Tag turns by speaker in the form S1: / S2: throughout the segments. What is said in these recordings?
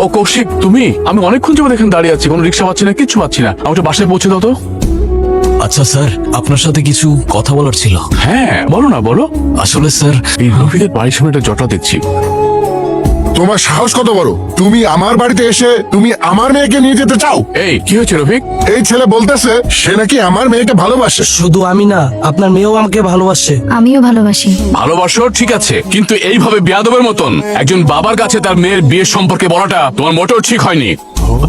S1: ও কৌশিক, তুমি? আমি অনেকক্ষণ যাবত এখানে দাঁড়িয়ে আছি, কোনো রিক্সা পাচ্ছি না, কিচ্ছু পাচ্ছি না। আমাকে বাসায় পৌঁছে দাও তো।
S2: আচ্ছা স্যার, আপনার সাথে কিছু কথা বলার ছিল।
S1: হ্যাঁ বলো না, বলো।
S2: আসলে স্যার,
S1: এই রফিকের বাড়ির সামনে একটা জটা দেখছি।
S3: তোমার সাহস কত বড়? তুমি আমার বাড়িতে এসে তুমি আমার মেয়েকে নিয়ে যেতে চাও?
S1: এই কি হয়েছে রফিক?
S3: এই ছেলে বলতেছে সে নাকি আমার মেয়েকে ভালোবাসে।
S4: শুধু আমি না, আপনার মেয়েও আমাকে ভালোবাসে।
S5: আমিও ভালোবাসি।
S1: ভালোবাসো ঠিক আছে, কিন্তু এইভাবে বেয়াদবের মতন একজন বাবার কাছে তার মেয়ের বিয়ের সম্পর্কে বলাটা তোমার মোটেও ঠিক হয়নি।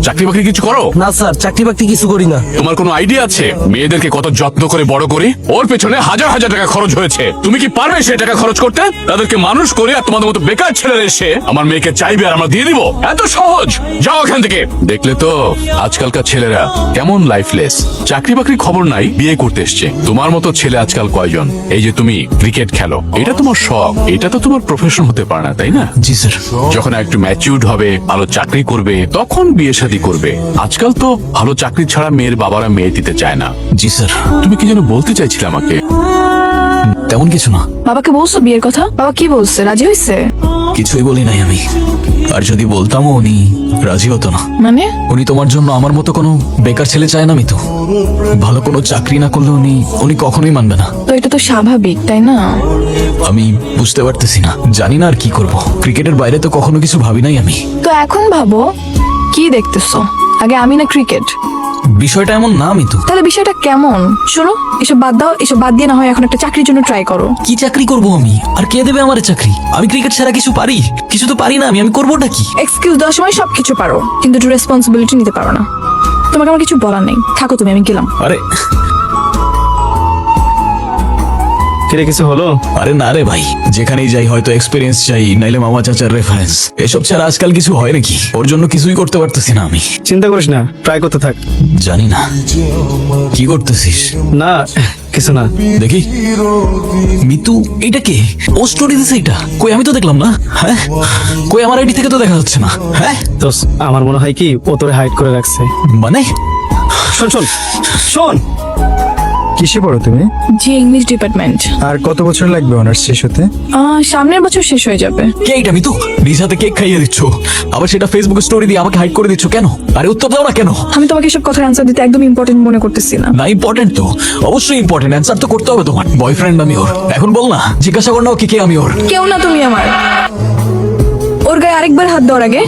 S1: চাকরি বাকরি কিছু করো?
S4: না স্যার, চাকরি বাকরি কিছু করি না।
S1: তোমার কোনো আইডিয়া আছে মেয়েদেরকে কত যত্ন করে বড় করি? ওর পেছনে হাজার হাজার টাকা খরচ হয়েছে। তুমি কি পারবে সেই টাকা খরচ করতে? তাদেরকে মানুষ করে আর তোমাদের মতো বেকার ছেলেরা এসে আমার মেয়েকে চাইবে আর আমরা দিয়ে দিব? এত সহজ? যাও এখান থেকে। দেখলে তো আজকালকার ছেলেরা কেমন লাইফলেস। চাকরি বাকরি খবর নাই, বিয়ে করতে এসছে। তোমার মতো ছেলে আজকাল কয়জন? এই যে তুমি ক্রিকেট খেলো, এটা তোমার শখ, এটা তো তোমার প্রফেশন হতে পারে না, তাই না?
S2: জি স্যার।
S1: যখন একটু ম্যাচিউরড হবে, ভালো চাকরি করবে, তখন বিয়ে শাদী করবে। আজকাল তো ভালো চাকরি ছাড়া মেয়ের বাবারা মেয়ে দিতে চায় না।
S2: জি স্যার।
S1: তুমি কি যেন বলতে চাইছিলে আমাকে?
S2: তেমন কিছু না।
S5: বাবাকে বলছো বিয়ের কথা? বাবা কি বলছে, রাজি হয়েছে?
S2: কিছুই বলি নাই আমি। আর যদি বলতামও উনি রাজি হতো না।
S5: মানে?
S2: উনি তোমার জন্য আমার মতো কোনো বেকার ছেলে চায় না। আমি তো ভালো কোনো চাকরি না করলে উনি কখনোই মানবে না।
S5: তো এটা তো স্বাভাবিক, তাই না?
S2: আমি বুঝতে পারতেছি না, জানি না আর কি করব। ক্রিকেটের বাইরে তো কখনো কিছু ভাবি নাই আমি।
S5: তো এখন ভাবো, কি দেখতেছো? আগে আমি না ক্রিকেট?
S2: বিষয়টা এমন না। আমি তো
S5: তাহলে বিষয়টা কেমন? শোনো, এসব বাদ দাও, এসব বাদ দিয়ে না হয় এখন একটা চাকরির জন্য ট্রাই করো।
S2: কি চাকরি করব আমি? আর কে দেবে আমার চাকরি? আমি ক্রিকেট ছাড়া কিছু পারি? কিছু তো পারি না আমি করবোটা কি?
S5: এক্সকিউজ দেওয়ার সময় সবকিছু পারো, কিন্তু একটু রেসপন্সিবিলিটি নিতে পারো না। তোমাকে আমার কিছু বলার নেই, থাকো তুমি, আমি গেলাম।
S2: আরে
S4: কিরে, কিছু হলো?
S2: আরে না রে ভাই, যেখানেই যাই হয়তো এক্সপিরিয়েন্স চাই, নাইলে মামা চাচার রেফারেন্স। এসব ছাড়া আজকাল কিছু হয় নাকি? ওর জন্য কিছুই করতে পারতেছি না আমি।
S4: চিন্তা করিস না, ট্রাই করতে থাক।
S2: জানি না কি করতেছিস।
S4: না কিছু না।
S2: দেখি মিতু, এটা কে? ও স্টোরি দিছে এটা? কই আমি তো দেখলাম না। হ্যাঁ কই, আমার আইডি থেকে তো দেখা যাচ্ছে না। হ্যাঁ
S4: তো আমার মনে হয় কি ও তোরে হাইড করে রাখছে।
S2: মানে
S4: শোন শোন শোন,
S6: কিসে পড়ো তুমি?
S5: জি, ইংলিশ ডিপার্টমেন্ট।
S6: আর কত বছর লাগবে অনার্স শেষ হতে?
S5: সামনের বছর শেষ হয়ে যাবে।
S2: কে এটা মিতু? নিজ হাতে কেক খাইয়ে দিচ্ছ, আবার সেটা ফেসবুকে স্টোরি দিয়ে আমাকে হাইড করে দিচ্ছ কেন? আরে উত্তর দাও না কেন?
S5: আমি তোমাকে সব কথার অ্যান্সার দিতে একদম ইম্পর্টেন্ট মনে করতেছি না।
S2: না ইম্পর্টেন্ট তো, অবশ্যই ইম্পর্টেন্ট। অ্যান্সার তো করতে হবে তোমার। বয়ফ্রেন্ড আমি ওর। এখন বল না, জিজ্ঞাসা কর না ওকে কে আমি ওর।
S5: কেউ না তুমি আমার। ওর গায়ে আরেকবার হাত দেওয়ার আগে